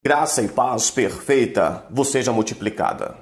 Graça e paz perfeita vos seja multiplicada.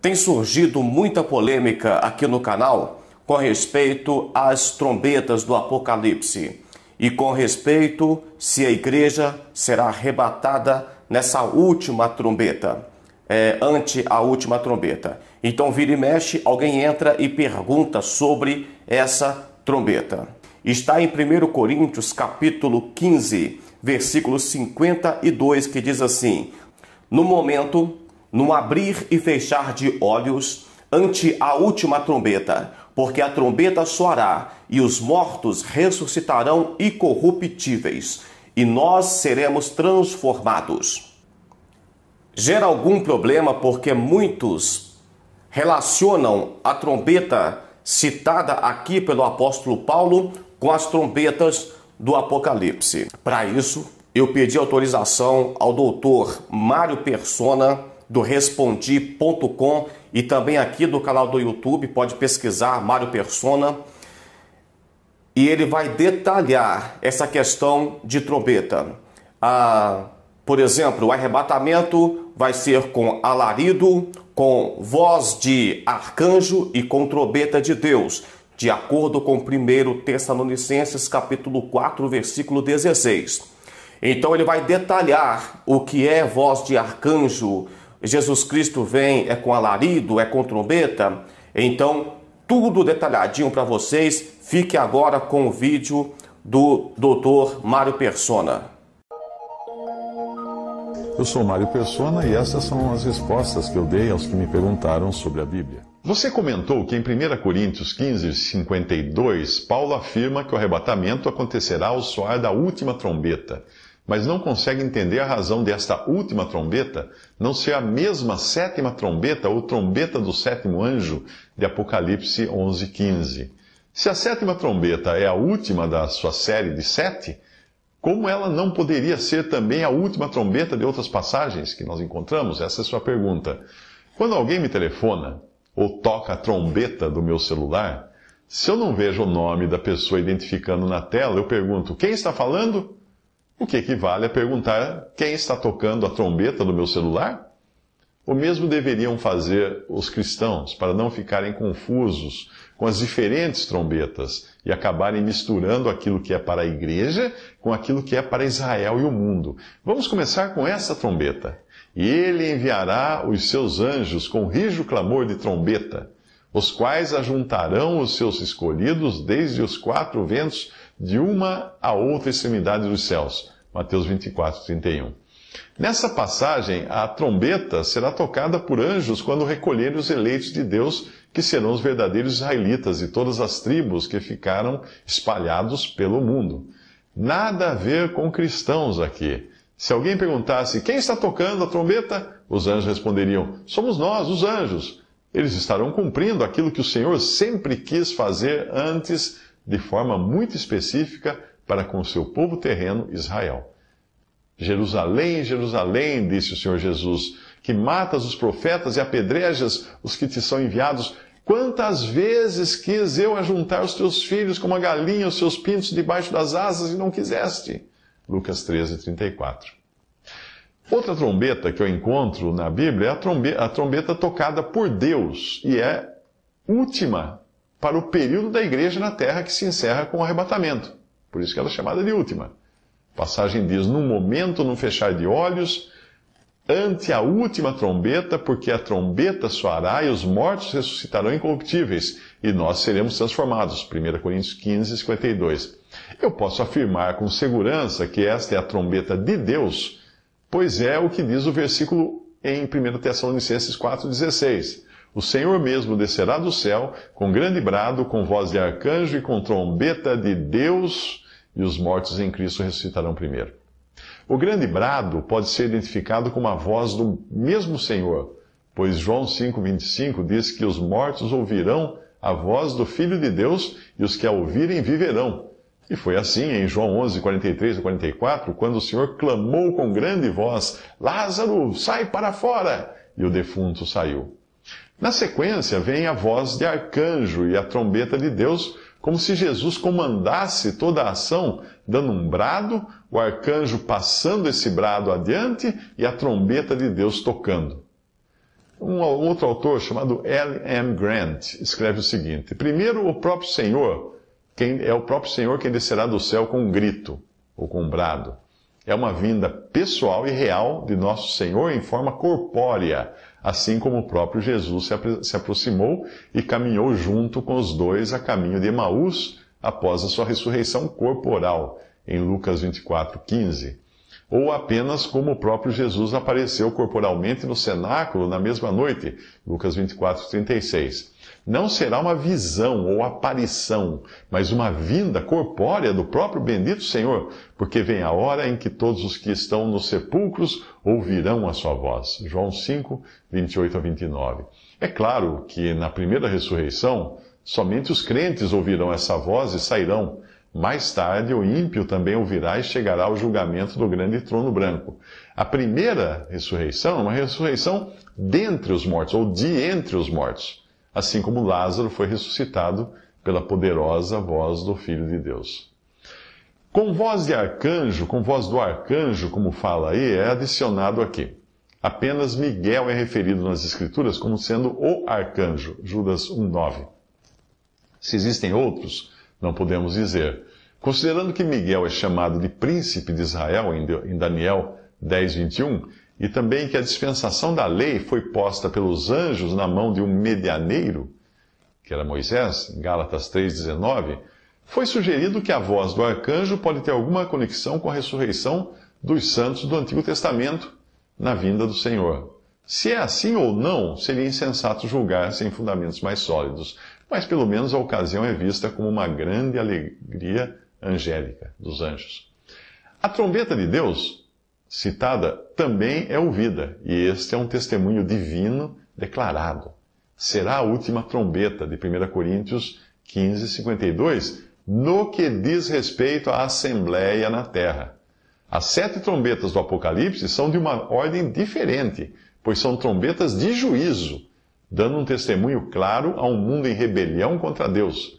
Tem surgido muita polêmica aqui no canal com respeito às trombetas do Apocalipse e com respeito se a igreja será arrebatada nessa última trombeta, ante a última trombeta. Então vira e mexe, alguém entra e pergunta sobre essa trombeta. Está em 1 Coríntios capítulo 15, versículo 52, que diz assim: no momento, no abrir e fechar de olhos, ante a última trombeta, porque a trombeta soará, e os mortos ressuscitarão incorruptíveis, e nós seremos transformados. Gera algum problema porque muitos relacionam a trombeta citada aqui pelo apóstolo Paulo com as trombetas do Apocalipse. Para isso, eu pedi autorização ao doutor Mário Persona, do Respondi.com, e também aqui do canal do YouTube, pode pesquisar Mário Persona, e ele vai detalhar essa questão de trombeta. Por exemplo, o arrebatamento vai ser com alarido, com voz de arcanjo e com trombeta de Deus, de acordo com 1 Tessalonicenses capítulo 4, versículo 16. Então ele vai detalhar o que é voz de arcanjo. Jesus Cristo vem, é com alarido, é com trombeta. Então, tudo detalhadinho para vocês. Fique agora com o vídeo do Dr. Mário Persona. Eu sou Mário Persona e essas são as respostas que eu dei aos que me perguntaram sobre a Bíblia. Você comentou que em 1 Coríntios 15, 52, Paulo afirma que o arrebatamento acontecerá ao soar da última trombeta, mas não consegue entender a razão desta última trombeta não ser a mesma sétima trombeta ou trombeta do sétimo anjo de Apocalipse 11, 15. Se a sétima trombeta é a última da sua série de 7, como ela não poderia ser também a última trombeta de outras passagens que nós encontramos? Essa é a sua pergunta. Quando alguém me telefona ou toca a trombeta do meu celular, se eu não vejo o nome da pessoa identificando na tela, eu pergunto: quem está falando? O que equivale a perguntar: quem está tocando a trombeta do meu celular? O mesmo deveriam fazer os cristãos, para não ficarem confusos com as diferentes trombetas e acabarem misturando aquilo que é para a igreja com aquilo que é para Israel e o mundo. Vamos começar com essa trombeta. E ele enviará os seus anjos com rijo clamor de trombeta, os quais ajuntarão os seus escolhidos desde os 4 ventos de uma a outra extremidade dos céus. Mateus 24, 31. Nessa passagem, a trombeta será tocada por anjos quando recolherem os eleitos de Deus, que serão os verdadeiros israelitas de todas as tribos que ficaram espalhados pelo mundo. Nada a ver com cristãos aqui. Se alguém perguntasse: quem está tocando a trombeta? Os anjos responderiam: somos nós, os anjos. Eles estarão cumprindo aquilo que o Senhor sempre quis fazer antes, de forma muito específica, para com o seu povo terreno, Israel. Jerusalém, Jerusalém, disse o Senhor Jesus, que matas os profetas e apedrejas os que te são enviados. Quantas vezes quis eu ajuntar os teus filhos como a galinha os seus pintos debaixo das asas e não quiseste? Lucas 13, 34. Outra trombeta que eu encontro na Bíblia é a trombeta tocada por Deus, e é última para o período da igreja na terra, que se encerra com o arrebatamento. Por isso que ela é chamada de última. A passagem diz: num momento, num fechar de olhos, ante a última trombeta, porque a trombeta soará e os mortos ressuscitarão incorruptíveis, e nós seremos transformados. 1 Coríntios 15, 52. Eu posso afirmar com segurança que esta é a trombeta de Deus, pois é o que diz o versículo em 1 Tessalonicenses 4,16. O Senhor mesmo descerá do céu com grande brado, com voz de arcanjo e com trombeta de Deus, e os mortos em Cristo ressuscitarão primeiro. O grande brado pode ser identificado como a voz do mesmo Senhor, pois João 5,25 diz que os mortos ouvirão a voz do Filho de Deus, e os que a ouvirem viverão. E foi assim em João 11, 43 e 44, quando o Senhor clamou com grande voz: Lázaro, sai para fora! E o defunto saiu. Na sequência vem a voz de arcanjo e a trombeta de Deus, como se Jesus comandasse toda a ação, dando um brado, o arcanjo passando esse brado adiante e a trombeta de Deus tocando. Um outro autor, chamado L. M. Grant, escreve o seguinte: primeiro, o próprio Senhor quem descerá do céu com um grito, ou com um brado. É uma vinda pessoal e real de nosso Senhor em forma corpórea, assim como o próprio Jesus se aproximou e caminhou junto com os dois a caminho de Emaús após a sua ressurreição corporal, em Lucas 24:15. Ou apenas como o próprio Jesus apareceu corporalmente no cenáculo na mesma noite, Lucas 24:36. Não será uma visão ou aparição, mas uma vinda corpórea do próprio bendito Senhor, porque vem a hora em que todos os que estão nos sepulcros ouvirão a sua voz. João 5, 28 a 29. É claro que na primeira ressurreição, somente os crentes ouvirão essa voz e sairão. Mais tarde, o ímpio também ouvirá e chegará ao julgamento do grande trono branco. A primeira ressurreição é uma ressurreição dentre os mortos, ou de entre os mortos, assim como Lázaro foi ressuscitado pela poderosa voz do Filho de Deus. Com voz de arcanjo, com voz do arcanjo, como fala aí, é adicionado aqui. Apenas Miguel é referido nas Escrituras como sendo o arcanjo, Judas 1:9. Se existem outros, não podemos dizer. Considerando que Miguel é chamado de príncipe de Israel em Daniel 10:21, e também que a dispensação da lei foi posta pelos anjos na mão de um medianeiro, que era Moisés, em Gálatas 3:19, foi sugerido que a voz do arcanjo pode ter alguma conexão com a ressurreição dos santos do Antigo Testamento na vinda do Senhor. Se é assim ou não, seria insensato julgar sem fundamentos mais sólidos, mas pelo menos a ocasião é vista como uma grande alegria angélica dos anjos. A trombeta de Deus, citada, também é ouvida, e este é um testemunho divino declarado. Será a última trombeta de 1 Coríntios 15:52, no que diz respeito à assembleia na terra. As 7 trombetas do Apocalipse são de uma ordem diferente, pois são trombetas de juízo, dando um testemunho claro a um mundo em rebelião contra Deus.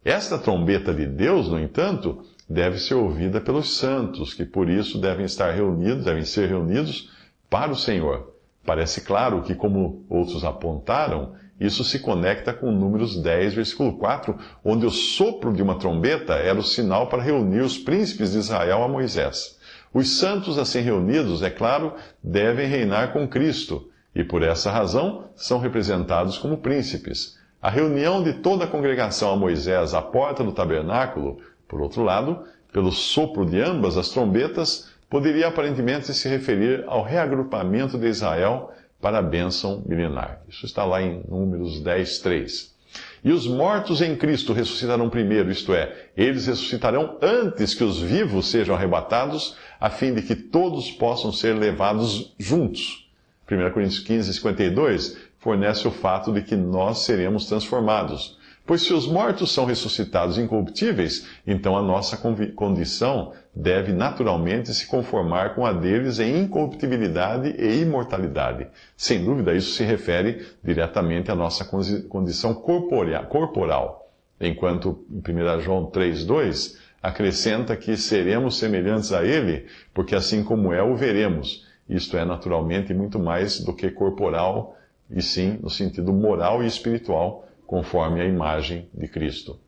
Esta trombeta de Deus, no entanto, deve ser ouvida pelos santos, que por isso devem ser reunidos para o Senhor. Parece claro que, como outros apontaram, isso se conecta com Números 10, versículo 4, onde o sopro de uma trombeta era o sinal para reunir os príncipes de Israel a Moisés. Os santos assim reunidos, é claro, devem reinar com Cristo, e por essa razão são representados como príncipes. A reunião de toda a congregação a Moisés à porta do tabernáculo, por outro lado, pelo sopro de ambas as trombetas, poderia aparentemente se referir ao reagrupamento de Israel para a bênção milenar. Isso está lá em Números 10, 3. E os mortos em Cristo ressuscitarão primeiro, isto é, eles ressuscitarão antes que os vivos sejam arrebatados, a fim de que todos possam ser levados juntos. 1 Coríntios 15, 52 fornece o fato de que nós seremos transformados. Pois se os mortos são ressuscitados incorruptíveis, então a nossa condição deve naturalmente se conformar com a deles em incorruptibilidade e imortalidade. Sem dúvida, isso se refere diretamente à nossa condição corporal. Enquanto em 1 João 3,2 acrescenta que seremos semelhantes a ele, porque assim como é, o veremos. Isto é naturalmente muito mais do que corporal, e sim no sentido moral e espiritual, conforme a imagem de Cristo.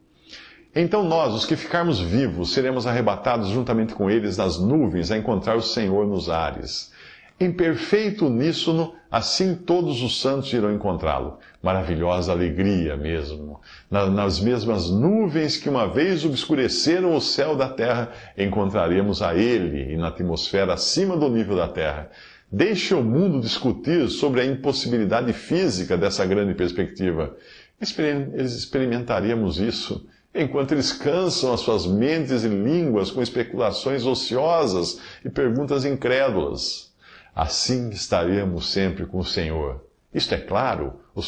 Então nós, os que ficarmos vivos, seremos arrebatados juntamente com eles nas nuvens a encontrar o Senhor nos ares. Em perfeito uníssono, assim todos os santos irão encontrá-lo. Maravilhosa alegria mesmo. Nas mesmas nuvens que uma vez obscureceram o céu da terra, encontraremos a Ele, e na atmosfera acima do nível da terra. Deixe o mundo discutir sobre a impossibilidade física dessa grande perspectiva. Experimentaríamos isso enquanto eles cansam as suas mentes e línguas com especulações ociosas e perguntas incrédulas. Assim estaremos sempre com o Senhor. Isto é claro o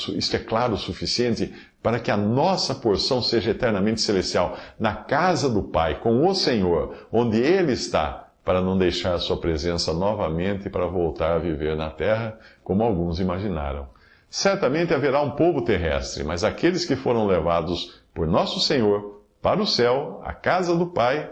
suficiente para que a nossa porção seja eternamente celestial, na casa do Pai, com o Senhor, onde Ele está, para não deixar a sua presença novamente para voltar a viver na terra, como alguns imaginaram. Certamente haverá um povo terrestre, mas aqueles que foram levados por nosso Senhor para o céu, a casa do Pai,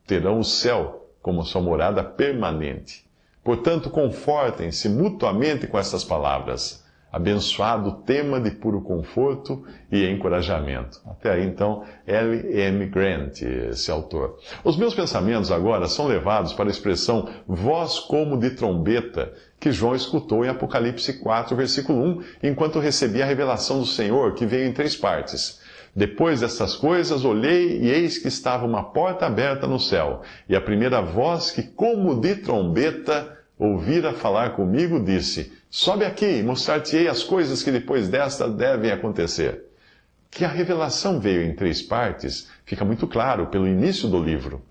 terão o céu como sua morada permanente. Portanto, confortem-se mutuamente com essas palavras. Abençoado tema de puro conforto e encorajamento. Até aí, então, L.M. Grant, esse autor. Os meus pensamentos agora são levados para a expressão voz como de trombeta, que João escutou em Apocalipse 4, versículo 1, enquanto recebia a revelação do Senhor, que veio em 3 partes. Depois destas coisas, olhei e eis que estava uma porta aberta no céu, e a primeira voz que, como de trombeta, ouvira falar comigo, disse: sobe aqui e mostrar-te-ei as coisas que depois desta devem acontecer. Que a revelação veio em 3 partes, fica muito claro pelo início do livro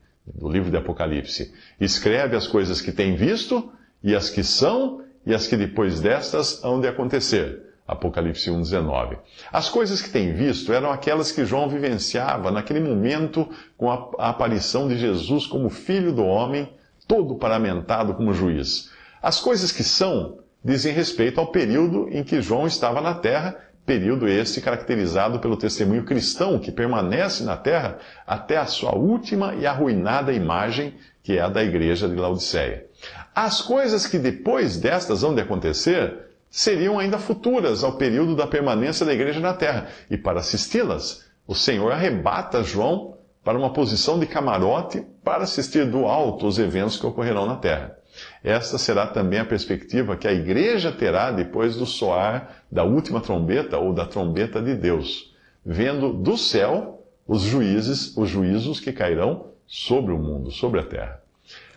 de Apocalipse. Escreve as coisas que tem visto, e as que são, e as que depois destas hão de acontecer. Apocalipse 1:19. As coisas que tem visto eram aquelas que João vivenciava naquele momento com a aparição de Jesus como Filho do Homem, todo paramentado como juiz. As coisas que são dizem respeito ao período em que João estava na terra, período este caracterizado pelo testemunho cristão que permanece na terra até a sua última e arruinada imagem, que é a da igreja de Laodiceia. As coisas que depois destas hão de acontecer seriam ainda futuras ao período da permanência da igreja na terra. E para assisti-las, o Senhor arrebata João para uma posição de camarote para assistir do alto os eventos que ocorrerão na terra. Esta será também a perspectiva que a igreja terá depois do soar da última trombeta ou da trombeta de Deus, vendo do céu os juízos que cairão sobre o mundo, sobre a terra.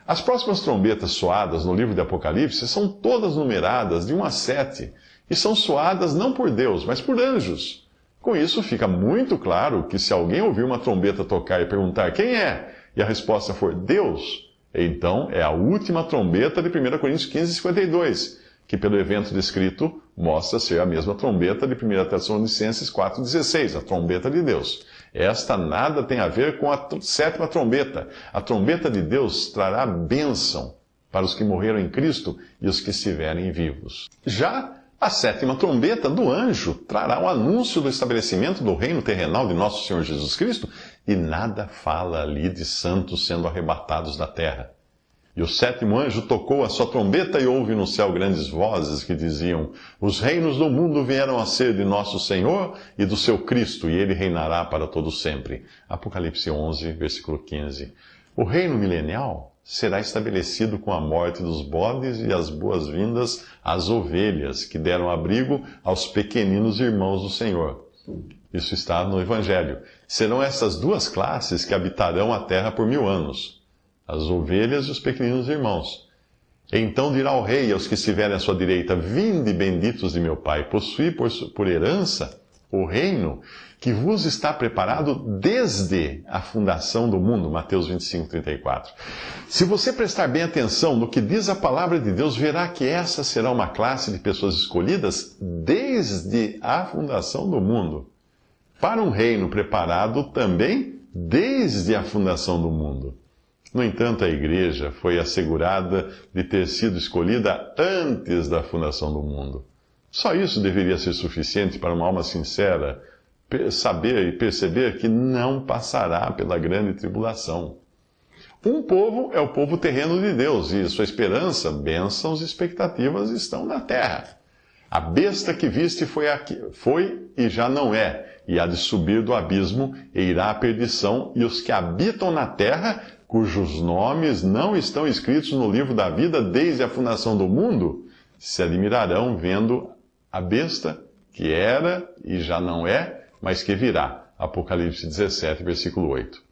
As próximas trombetas soadas no livro de Apocalipse são todas numeradas de 1 a 7 e são soadas não por Deus, mas por anjos. Com isso fica muito claro que se alguém ouvir uma trombeta tocar e perguntar quem é, e a resposta for Deus, então é a última trombeta de 1 Coríntios 15:52, que pelo evento descrito mostra ser a mesma trombeta de 1 Tessalonicenses 4:16, a trombeta de Deus. Esta nada tem a ver com a 7ª trombeta. A trombeta de Deus trará bênção para os que morreram em Cristo e os que estiverem vivos. Já a 7ª trombeta do anjo trará o anúncio do estabelecimento do reino terrenal de nosso Senhor Jesus Cristo, e nada fala ali de santos sendo arrebatados da terra. E o 7º anjo tocou a sua trombeta e houve no céu grandes vozes que diziam: os reinos do mundo vieram a ser de nosso Senhor e do seu Cristo, e ele reinará para todo sempre. Apocalipse 11, versículo 15. O reino milenial será estabelecido com a morte dos bodes e as boas-vindas às ovelhas, que deram abrigo aos pequeninos irmãos do Senhor. Isso está no Evangelho. Serão essas 2 classes que habitarão a terra por 1000 anos. As ovelhas e os pequeninos irmãos. Então dirá o rei aos que estiverem à sua direita: vinde, benditos de meu Pai, possuí por herança o reino que vos está preparado desde a fundação do mundo. Mateus 25:34. Se você prestar bem atenção no que diz a palavra de Deus, verá que essa será uma classe de pessoas escolhidas desde a fundação do mundo, para um reino preparado também desde a fundação do mundo. No entanto, a igreja foi assegurada de ter sido escolhida antes da fundação do mundo. Só isso deveria ser suficiente para uma alma sincera saber e perceber que não passará pela grande tribulação. Um povo é o povo terreno de Deus, e sua esperança, bênçãos e expectativas estão na terra. A besta que viste foi e já não é, e há de subir do abismo e irá à perdição, e os que habitam na terra, cujos nomes não estão escritos no livro da vida desde a fundação do mundo, se admirarão vendo a besta que era e já não é, mas que virá. Apocalipse 17, versículo 8.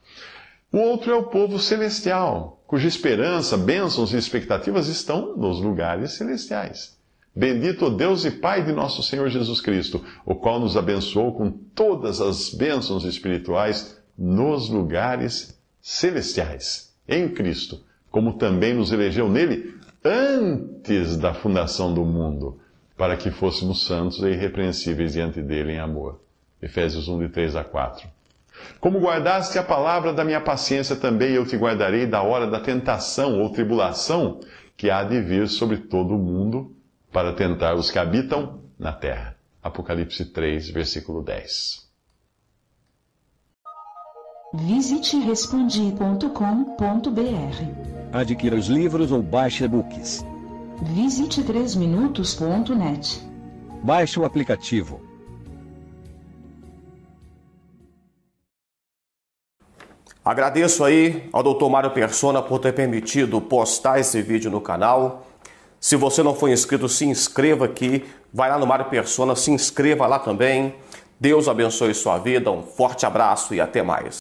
O outro é o povo celestial, cuja esperança, bênçãos e expectativas estão nos lugares celestiais. Bendito o Deus e Pai de nosso Senhor Jesus Cristo, o qual nos abençoou com todas as bênçãos espirituais nos lugares celestiais, em Cristo, como também nos elegeu nele antes da fundação do mundo, para que fôssemos santos e irrepreensíveis diante dele em amor. Efésios 1, de 3 a 4. Como guardaste a palavra da minha paciência, também eu te guardarei da hora da tentação ou tribulação que há de vir sobre todo o mundo, para tentar os que habitam na terra. Apocalipse 3, versículo 10. Visite respondi.com.br. Adquira os livros ou baixe e-books. Visite 3minutos.net. Baixe o aplicativo. Agradeço aí ao Dr. Mário Persona por ter permitido postar esse vídeo no canal. Se você não for inscrito, se inscreva aqui. Vai lá no Mário Persona, se inscreva lá também. Deus abençoe sua vida, um forte abraço e até mais.